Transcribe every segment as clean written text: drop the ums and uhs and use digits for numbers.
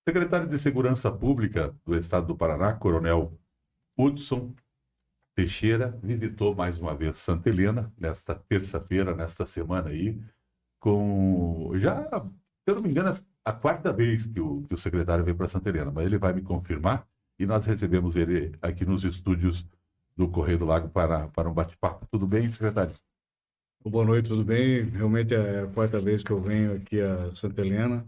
Secretário de Segurança Pública do Estado do Paraná, Coronel Hudson Teixeira, visitou mais uma vez Santa Helena, nesta terça-feira, nesta semana aí, com já, se eu não me engano, a quarta vez que o secretário veio para Santa Helena, mas ele vai me confirmar e nós recebemos ele aqui nos estúdios do Correio do Lago para um bate-papo. Tudo bem, secretário? Boa noite, tudo bem? Realmente é a quarta vez que eu venho aqui a Santa Helena.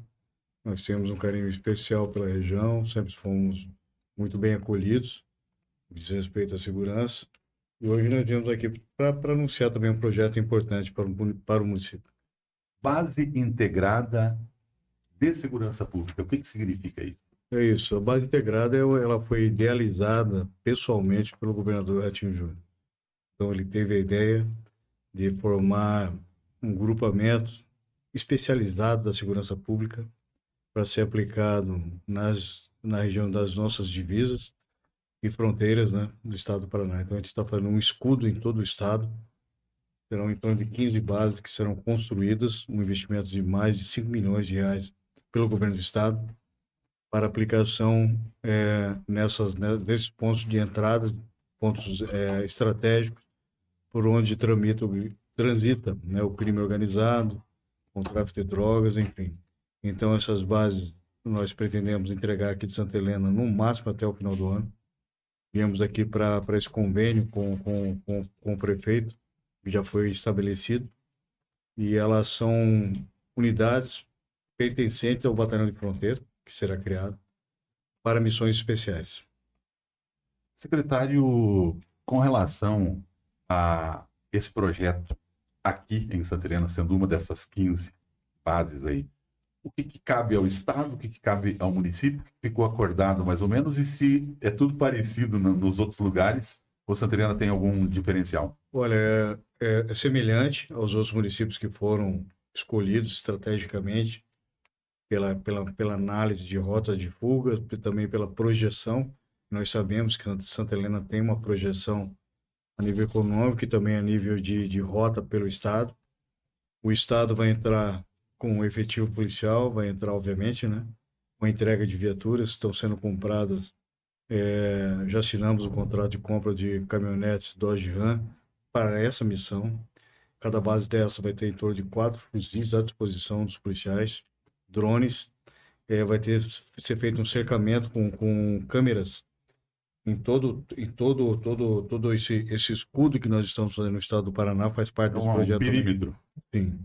Nós temos um carinho especial pela região, sempre fomos muito bem acolhidos, diz respeito à segurança. E hoje nós viemos aqui para anunciar também um projeto importante para o município. Base Integrada de Segurança Pública. O que significa isso? É isso, a base integrada ela foi idealizada pessoalmente pelo governador Ratinho Júnior. Então ele teve a ideia de formar um grupamento especializado da segurança pública para ser aplicado na região das nossas divisas e fronteiras, né, do estado do Paraná. Então, a gente está fazendo um escudo em todo o estado. Serão em torno de 15 bases que serão construídas, um investimento de mais de 5 milhões de reais pelo governo do estado, para aplicação nesses pontos de entrada, pontos estratégicos, por onde transita, né, o crime organizado, com o tráfico de drogas, enfim. Então, essas bases nós pretendemos entregar aqui de Santa Helena no máximo até o final do ano. Viemos aqui para esse convênio com o prefeito, que já foi estabelecido, e elas são unidades pertencentes ao Batalhão de Fronteira, que será criado, para missões especiais. Secretário, com relação a esse projeto aqui em Santa Helena, sendo uma dessas 15 bases aí, o que cabe ao Estado, o que cabe ao município, que ficou acordado mais ou menos, e se é tudo parecido nos outros lugares, ou Santa Helena tem algum diferencial? Olha, é semelhante aos outros municípios que foram escolhidos estrategicamente pela análise de rota de fuga, também pela projeção. Nós sabemos que Santa Helena tem uma projeção a nível econômico e também a nível de rota pelo Estado. O Estado vai entrar com o efetivo policial, vai entrar, obviamente, né? Com a entrega de viaturas, estão sendo compradas. Já assinamos o contrato de compra de caminhonetes Dodge Ram para essa missão. Cada base dessa vai ter em torno de 4 fuzis à disposição dos policiais, drones. Vai ser feito um cercamento com câmeras em todo esse escudo que nós estamos fazendo no estado do Paraná, faz parte desse projeto. Um perímetro. Sim.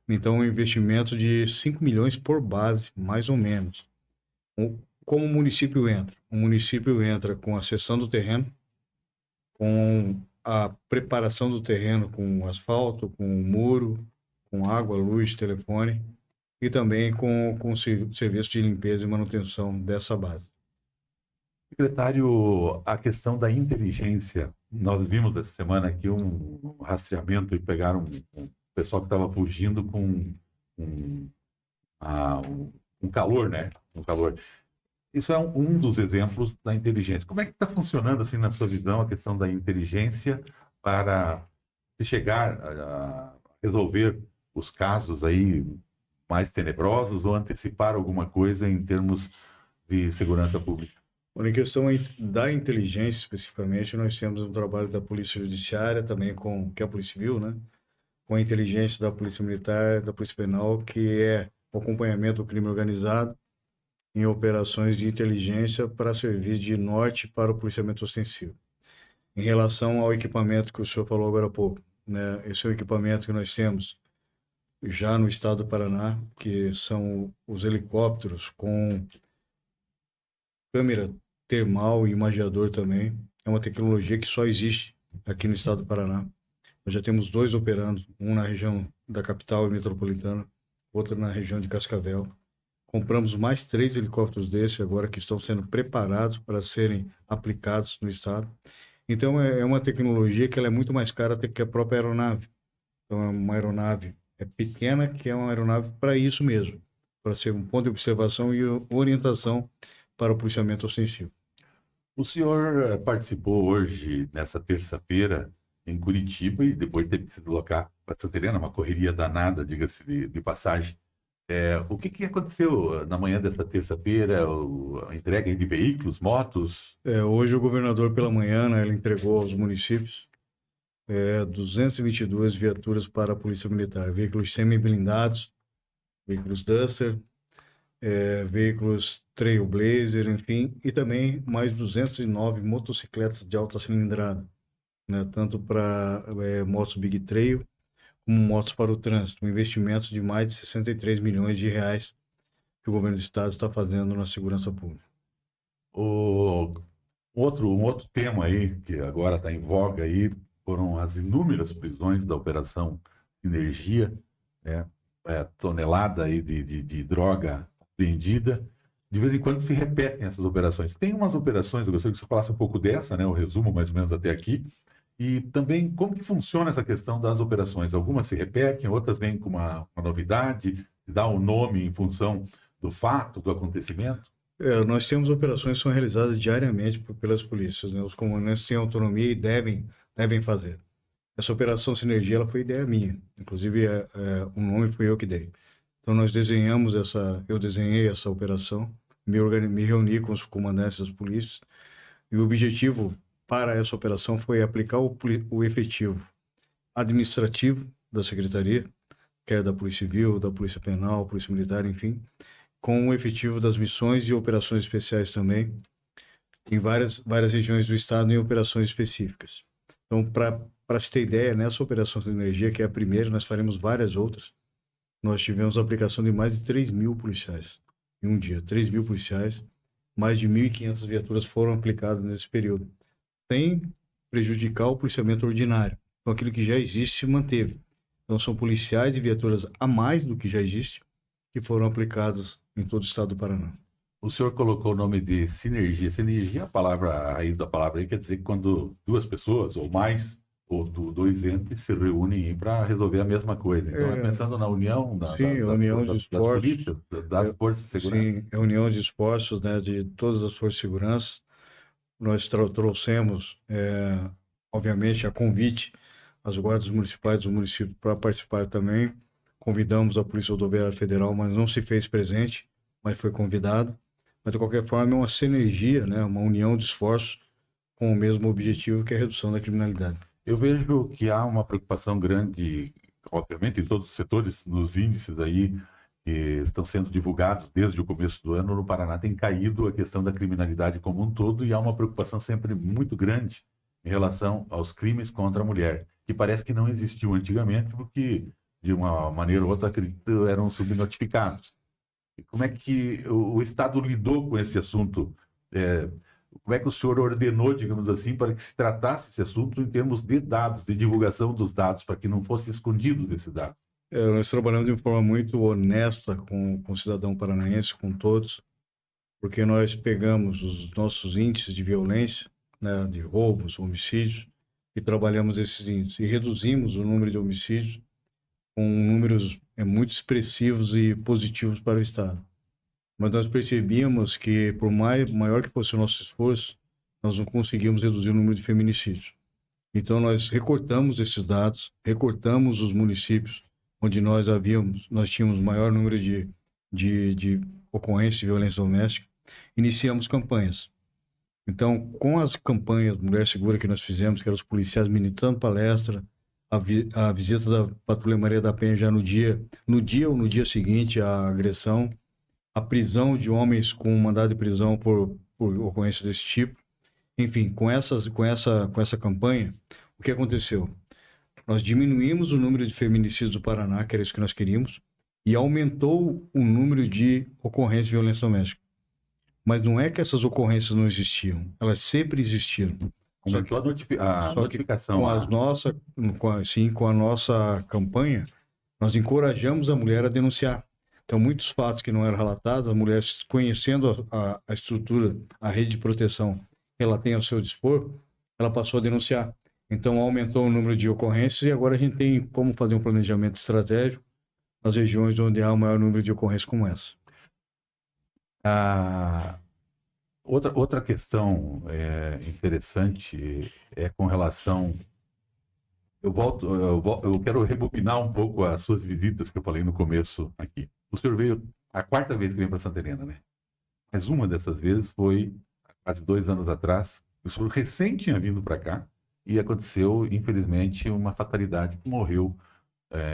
Então, um investimento de 5 milhões por base, mais ou menos. Como o município entra? O município entra com a cessão do terreno, com a preparação do terreno com asfalto, com muro, com água, luz, telefone, e também com o serviço de limpeza e manutenção dessa base. Secretário, a questão da inteligência, nós vimos essa semana aqui um rastreamento e pegaram um pessoal que estava fugindo com um calor, né? Um calor. Isso é um dos exemplos da inteligência. Como é que está funcionando, assim, na sua visão, a questão da inteligência para chegar a resolver os casos aí mais tenebrosos ou antecipar alguma coisa em termos de segurança pública? Em questão da inteligência, especificamente, nós temos um trabalho da Polícia Judiciária, também que é a Polícia Civil, né? Com a inteligência da Polícia Militar, da Polícia Penal, que é o acompanhamento do crime organizado em operações de inteligência para servir de norte para o policiamento ostensivo. Em relação ao equipamento que o senhor falou agora há pouco, né? Esse é o equipamento que nós temos já no estado do Paraná, que são os helicópteros com câmera termal e imageador também. É uma tecnologia que só existe aqui no estado do Paraná. Nós já temos 2 operando, um na região da capital e metropolitana, outro na região de Cascavel. Compramos mais 3 helicópteros desses agora que estão sendo preparados para serem aplicados no estado. Então, é uma tecnologia que ela é muito mais cara até que a própria aeronave. Então, é uma aeronave pequena, que é uma aeronave para isso mesmo, para ser um ponto de observação e orientação para o policiamento ostensivo. O senhor participou hoje, nessa terça-feira, em Curitiba, e depois teve que se deslocar para Santa Helena, uma correria danada, diga-se de passagem. O que aconteceu na manhã dessa terça-feira? A entrega de veículos, motos? Hoje o governador pela manhã, né, ele entregou aos municípios 222 viaturas para a Polícia Militar, veículos semi-blindados, veículos Duster, veículos Trailblazer, enfim, e também mais 209 motocicletas de alta cilindrada, né, tanto para motos Big Trail como motos para o trânsito, um investimento de mais de 63 milhões de reais que o governo do estado está fazendo na segurança pública. O, um outro tema aí, que agora está em voga aí, foram as inúmeras prisões da Operação Energia, né? Tonelada aí de droga apreendida. De vez em quando se repetem essas operações. Tem umas operações, eu gostaria que você falasse um pouco dessa, né? O resumo mais ou menos até aqui. E também como que funciona essa questão das operações. Algumas se repetem, outras vêm com uma novidade, dá um nome em função do fato, do acontecimento. Nós temos operações que são realizadas diariamente pelas polícias, né? Os comandantes têm autonomia e devem fazer. Essa operação Sinergia, ela foi ideia minha. Inclusive, o nome foi eu que dei. Então, eu desenhei essa operação, me reuni com os comandantes das polícias, e o objetivo para essa operação foi aplicar o efetivo administrativo da Secretaria, quer da Polícia Civil, da Polícia Penal, Polícia Militar, enfim, com o efetivo das missões e operações especiais também, em várias regiões do estado em operações específicas. Então, para se ter ideia, nessa operação de energia, que é a primeira, nós faremos várias outras, nós tivemos a aplicação de mais de 3 mil policiais em um dia. 3 mil policiais, mais de 1.500 viaturas foram aplicadas nesse período, sem prejudicar o policiamento ordinário. Então, aquilo que já existe se manteve. Então, são policiais e viaturas a mais do que já existe, que foram aplicados em todo o estado do Paraná. O senhor colocou o nome de sinergia. Sinergia, a raiz da palavra aí quer dizer que quando duas pessoas ou mais, ou dois entes se reúnem para resolver a mesma coisa. Então, pensando na união sim, a união de esforços, polícias, das forças de segurança. Sim, a união de esforços, né, de todas as forças de segurança. Nós trouxemos, obviamente, a convite às guardas municipais do município para participar também. Convidamos a Polícia Rodoviária Federal, mas não se fez presente, mas foi convidado. Mas, de qualquer forma, é uma sinergia, né, uma união de esforços com o mesmo objetivo, que é a redução da criminalidade. Eu vejo que há uma preocupação grande, obviamente, em todos os setores, nos índices aí que estão sendo divulgados desde o começo do ano. No Paraná tem caído a questão da criminalidade como um todo, e há uma preocupação sempre muito grande em relação aos crimes contra a mulher, que parece que não existiu antigamente, porque de uma maneira ou outra acredito, eram subnotificados. E como é que o Estado lidou com esse assunto? Como é que o senhor ordenou, digamos assim, para que se tratasse esse assunto em termos de dados, de divulgação dos dados, para que não fossem escondidos esses dados? Nós trabalhamos de forma muito honesta com o cidadão paranaense, com todos, porque nós pegamos os nossos índices de violência, né, de roubos, homicídios, e trabalhamos esses índices e reduzimos o número de homicídios com números muito expressivos e positivos para o Estado. Mas nós percebíamos que, por maior que fosse o nosso esforço, nós não conseguíamos reduzir o número de feminicídios. Então, nós recortamos esses dados, recortamos os municípios onde nós tínhamos maior número de ocorrências de violência doméstica, iniciamos campanhas. Então, com as campanhas Mulher Segura que nós fizemos, que eram os policiais ministrando palestra, a visita da Patrulha Maria da Penha já no dia ou no dia seguinte à agressão, a prisão de homens com mandado de prisão por ocorrência desse tipo. Enfim, com essa campanha, o que aconteceu? Nós diminuímos o número de feminicídios do Paraná, que era isso que nós queríamos, e aumentou o número de ocorrências de violência doméstica. Mas não é que essas ocorrências não existiam, elas sempre existiram. Aumentou a notificação. Com a nossa campanha, nós encorajamos a mulher a denunciar. Então, muitos fatos que não eram relatados, a mulher, conhecendo a estrutura, a rede de proteção que ela tem ao seu dispor, ela passou a denunciar. Então, aumentou o número de ocorrências e agora a gente tem como fazer um planejamento estratégico nas regiões onde há o maior número de ocorrências como essa. Outra questão interessante é com relação... Eu quero rebobinar um pouco as suas visitas que eu falei no começo aqui. O senhor veio a quarta vez que vem para Santa Helena, né? Mas uma dessas vezes foi há quase 2 anos atrás. O senhor recém tinha vindo para cá e aconteceu, infelizmente, uma fatalidade que morreu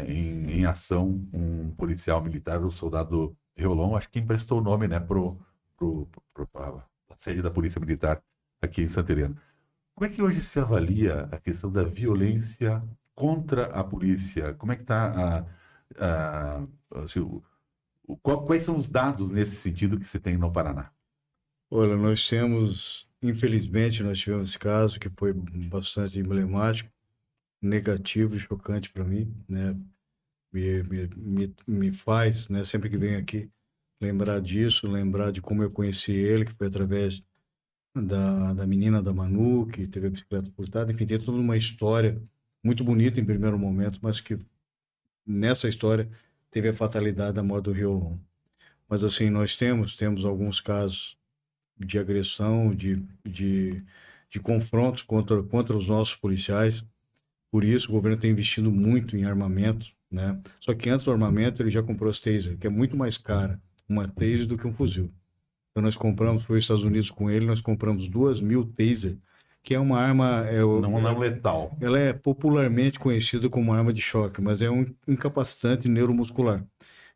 em ação um policial militar, o soldado Reolon, acho que emprestou o nome, né, a sede da Polícia Militar aqui em Santa Helena. Como é que hoje se avalia a questão da violência contra a polícia? Como é que está assim, quais são os dados nesse sentido que se tem no Paraná? Olha, nós temos, infelizmente, nós tivemos esse caso que foi bastante emblemático, negativo e chocante para mim, né? Me faz, né, sempre que venho aqui, lembrar disso, lembrar de como eu conheci ele, que foi através da menina da Manu, que teve a bicicleta furtada. Enfim, tem toda uma história muito bonita em primeiro momento, mas que nessa história teve a fatalidade da morte do Riolon. Mas assim, nós temos alguns casos de agressão, de confrontos contra os nossos policiais. Por isso, o governo tem investido muito em armamento, né? Só que antes do armamento, ele já comprou as taser, que é muito mais cara uma taser do que um fuzil. Então, nós compramos, foi aos Estados Unidos com ele, nós compramos 2.000 taser, que é uma arma... Não letal. Ela é popularmente conhecida como arma de choque, mas é um incapacitante neuromuscular.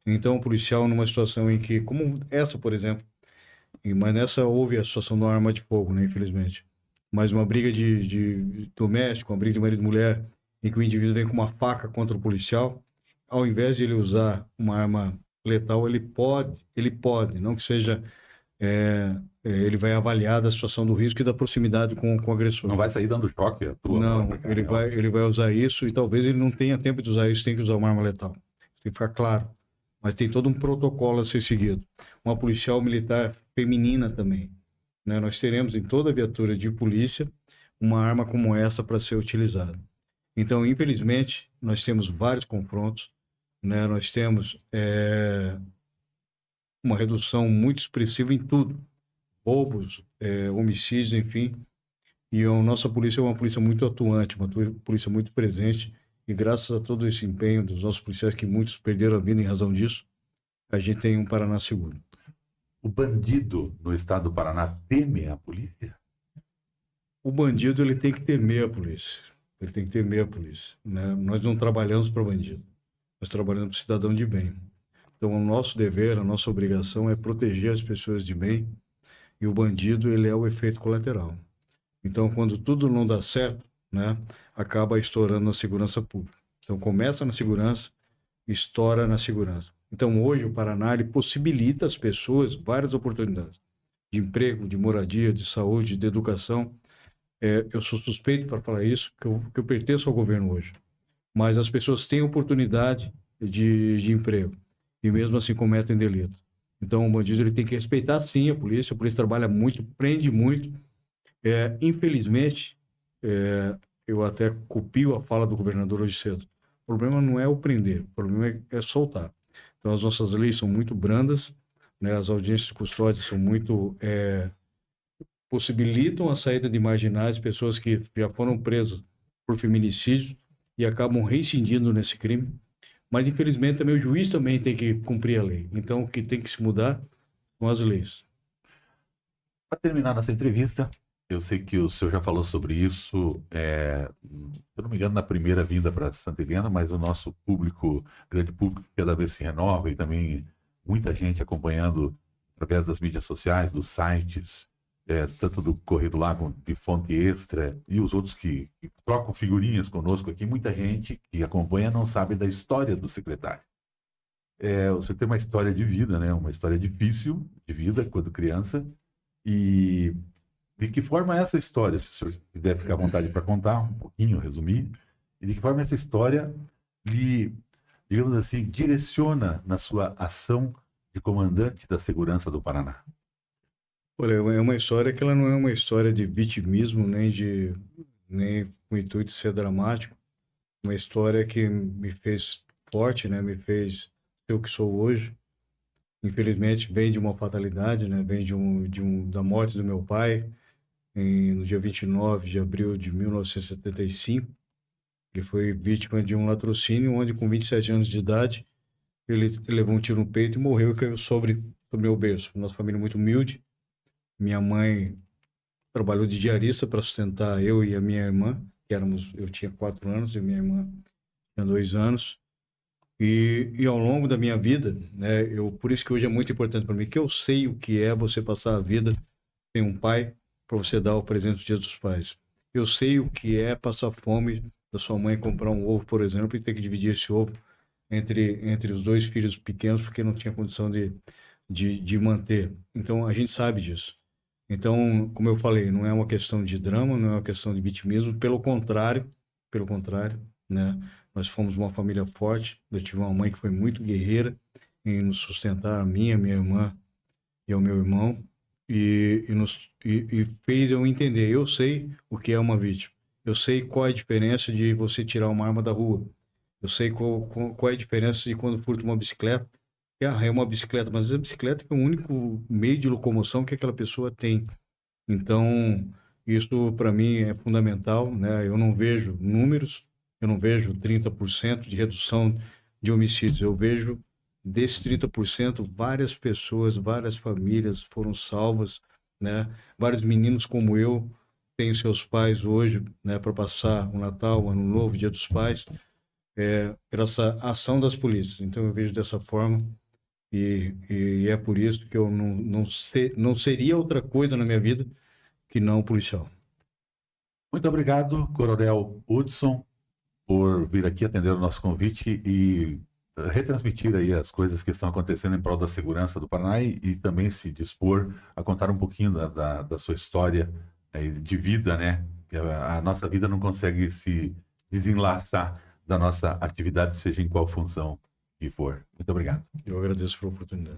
Então, o policial, numa situação em que, como essa, por exemplo, mas nessa houve a situação de uma arma de fogo, né, infelizmente. Mas uma briga de doméstico, uma briga de marido e mulher, em que o indivíduo vem com uma faca contra o policial, ao invés de ele usar uma arma letal, ele pode, não que seja, ele vai avaliar da situação do risco e da proximidade com o agressor. Não vai sair dando choque a tua Não, própria, ele vai usar isso e talvez ele não tenha tempo de usar isso, tem que usar uma arma letal. Tem que ficar claro. Mas tem todo um protocolo a ser seguido. Uma policial militar feminina também, né? Nós teremos em toda viatura de polícia uma arma como essa para ser utilizada. Então, infelizmente, nós temos vários confrontos, né? Nós temos uma redução muito expressiva em tudo. Roubos, homicídios, enfim. E a nossa polícia é uma polícia muito atuante, uma polícia muito presente. E graças a todo esse empenho dos nossos policiais, que muitos perderam a vida em razão disso, a gente tem um Paraná seguro. O bandido no estado do Paraná teme a polícia? O bandido, ele tem que temer a polícia. Ele tem que temer a polícia, né? Nós não trabalhamos para bandido. Nós trabalhamos para cidadão de bem. Então, o nosso dever, a nossa obrigação é proteger as pessoas de bem. E o bandido, ele é o efeito colateral. Então, quando tudo não dá certo, né, acaba estourando na segurança pública. Então, começa na segurança, estoura na segurança. Então, hoje, o Paraná ele possibilita às pessoas várias oportunidades de emprego, de moradia, de saúde, de educação. Eu sou suspeito para falar isso, que eu pertenço ao governo hoje. Mas as pessoas têm oportunidade de emprego e mesmo assim cometem delito. Então, o bandido ele tem que respeitar, sim, a polícia. A polícia trabalha muito, prende muito. Infelizmente, eu até copio a fala do governador hoje cedo. O problema não é o prender, o problema é soltar. Então, as nossas leis são muito brandas, né? As audiências de custódia são muito... possibilitam a saída de marginais, pessoas que já foram presas por feminicídio e acabam reincidindo nesse crime. Mas, infelizmente, também o juiz também tem que cumprir a lei. Então, o que tem que se mudar são as leis. Para terminar nossa entrevista, eu sei que o senhor já falou sobre isso, se eu não me engano, na primeira vinda para Santa Helena, mas o nosso público, grande público, cada vez se renova e também muita gente acompanhando através das mídias sociais, dos sites, tanto do Correio do Lago, de Fonte Extra e os outros que trocam figurinhas conosco aqui. Muita gente que acompanha não sabe da história do secretário. O senhor tem uma história de vida, né? Uma história difícil de vida quando criança. E de que forma essa história, se o senhor quiser ficar à vontade para contar um pouquinho, resumir, e de que forma essa história lhe, digamos assim, direciona na sua ação de comandante da segurança do Paraná? Olha, é uma história que ela não é uma história de vitimismo, nem com o intuito de ser dramático. Uma história que me fez forte, né? Me fez ser o que sou hoje. Infelizmente, vem de uma fatalidade, né? Vem da morte do meu pai, no dia 29 de abril de 1975. Ele foi vítima de um latrocínio, onde com 27 anos de idade, ele levou um tiro no peito e morreu e caiu sobre o meu berço. Nossa família muito humilde. Minha mãe trabalhou de diarista para sustentar eu e a minha irmã, eu tinha 4 anos e minha irmã tinha 2 anos. E ao longo da minha vida, né, por isso que hoje é muito importante para mim, que eu sei o que é você passar a vida sem um pai para você dar o presente do Dia dos Pais. Eu sei o que é passar fome da sua mãe comprar um ovo, por exemplo, e ter que dividir esse ovo entre os 2 filhos pequenos porque não tinha condição de manter. Então, a gente sabe disso. Então, como eu falei, não é uma questão de drama, não é uma questão de vitimismo, pelo contrário, né? Nós fomos uma família forte. Eu tive uma mãe que foi muito guerreira em nos sustentar, a minha irmã e ao meu irmão, e fez eu entender. Eu sei o que é uma vítima. Eu sei qual é a diferença de você tirar uma arma da rua. Eu sei qual é a diferença de quando furta uma bicicleta. É uma bicicleta, mas a bicicleta é o único meio de locomoção que aquela pessoa tem. Então, isso para mim é fundamental, né? Eu não vejo números, eu não vejo 30% de redução de homicídios. Eu vejo desses 30%, várias pessoas, várias famílias foram salvas, né? Vários meninos como eu têm seus pais hoje, né, para passar o Natal, o Ano Novo, o Dia dos Pais, graças à ação das polícias. Então eu vejo dessa forma e é por isso que eu não seria outra coisa na minha vida que não policial. Muito obrigado, Coronel Hudson, por vir aqui atender o nosso convite e retransmitir aí as coisas que estão acontecendo em prol da segurança do Paraná e também se dispor a contar um pouquinho da sua história de vida, né? Que a nossa vida não consegue se desenlaçar da nossa atividade, seja em qual função que for. Muito obrigado. Eu agradeço pela oportunidade.